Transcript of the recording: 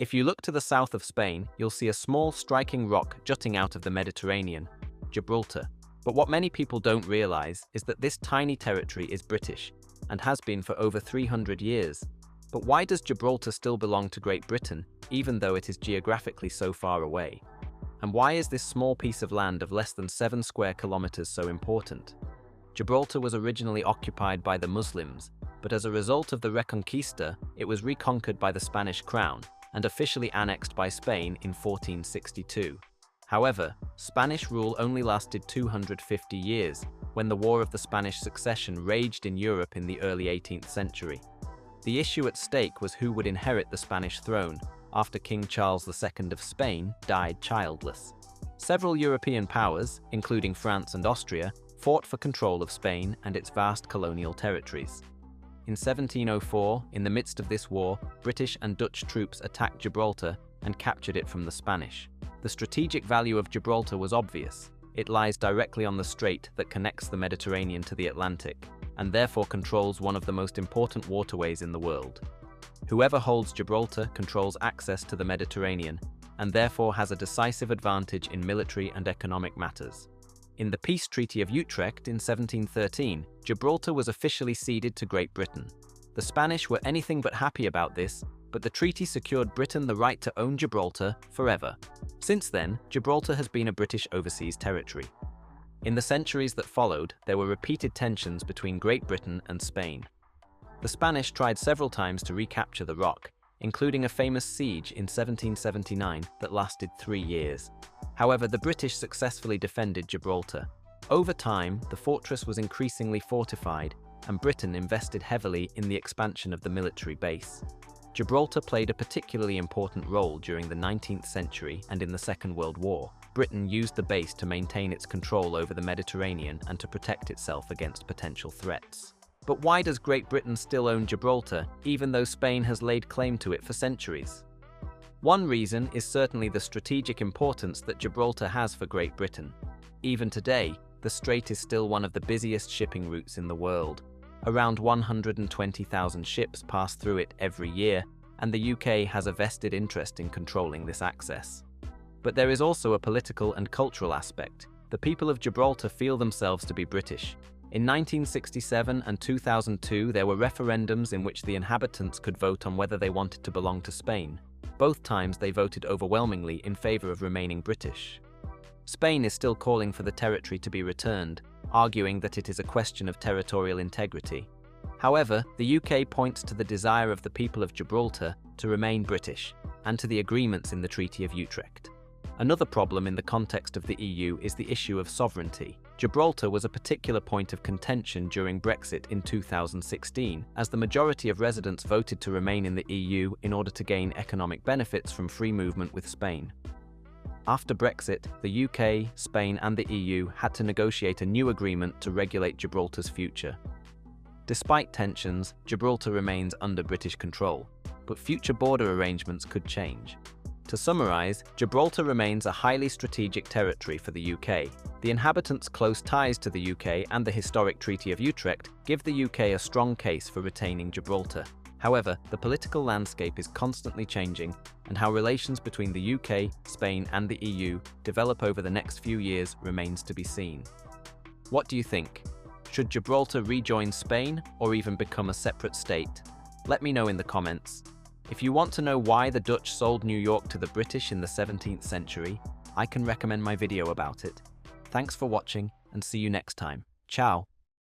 If you look to the south of Spain, you'll see a small striking rock jutting out of the Mediterranean, Gibraltar. But what many people don't realize is that this tiny territory is British and has been for over 300 years. But why does Gibraltar still belong to Great Britain, even though it is geographically so far away? And why is this small piece of land of less than 7 square kilometers so important? Gibraltar was originally occupied by the Muslims, but as a result of the Reconquista, it was reconquered by the Spanish crown and officially annexed by Spain in 1462. However, Spanish rule only lasted 250 years, when the War of the Spanish Succession raged in Europe in the early 18th century. The issue at stake was who would inherit the Spanish throne after King Charles II of Spain died childless. Several European powers, including France and Austria, fought for control of Spain and its vast colonial territories. In 1704, in the midst of this war, British and Dutch troops attacked Gibraltar and captured it from the Spanish. The strategic value of Gibraltar was obvious. It lies directly on the strait that connects the Mediterranean to the Atlantic, and therefore controls one of the most important waterways in the world. Whoever holds Gibraltar controls access to the Mediterranean, and therefore has a decisive advantage in military and economic matters. In the Peace Treaty of Utrecht in 1713, Gibraltar was officially ceded to Great Britain. The Spanish were anything but happy about this, but the treaty secured Britain the right to own Gibraltar forever. Since then, Gibraltar has been a British overseas territory. In the centuries that followed, there were repeated tensions between Great Britain and Spain. The Spanish tried several times to recapture the rock, including a famous siege in 1779 that lasted 3 years. However, the British successfully defended Gibraltar. Over time, the fortress was increasingly fortified, and Britain invested heavily in the expansion of the military base. Gibraltar played a particularly important role during the 19th century and in the Second World War. Britain used the base to maintain its control over the Mediterranean and to protect itself against potential threats. But why does Great Britain still own Gibraltar, even though Spain has laid claim to it for centuries? One reason is certainly the strategic importance that Gibraltar has for Great Britain. Even today, the strait is still one of the busiest shipping routes in the world. Around 120,000 ships pass through it every year, and the UK has a vested interest in controlling this access. But there is also a political and cultural aspect. The people of Gibraltar feel themselves to be British. In 1967 and 2002, there were referendums in which the inhabitants could vote on whether they wanted to belong to Spain. Both times they voted overwhelmingly in favour of remaining British. Spain is still calling for the territory to be returned, arguing that it is a question of territorial integrity. However, the UK points to the desire of the people of Gibraltar to remain British, and to the agreements in the Treaty of Utrecht. Another problem in the context of the EU is the issue of sovereignty. Gibraltar was a particular point of contention during Brexit in 2016, as the majority of residents voted to remain in the EU in order to gain economic benefits from free movement with Spain. After Brexit, the UK, Spain and the EU had to negotiate a new agreement to regulate Gibraltar's future. Despite tensions, Gibraltar remains under British control, but future border arrangements could change. To summarize, Gibraltar remains a highly strategic territory for the UK. The inhabitants' close ties to the UK and the historic Treaty of Utrecht give the UK a strong case for retaining Gibraltar. However, the political landscape is constantly changing, and how relations between the UK, Spain and the EU develop over the next few years remains to be seen. What do you think? Should Gibraltar rejoin Spain or even become a separate state? Let me know in the comments. If you want to know why the Dutch sold New York to the British in the 17th century, I can recommend my video about it. Thanks for watching and see you next time. Ciao!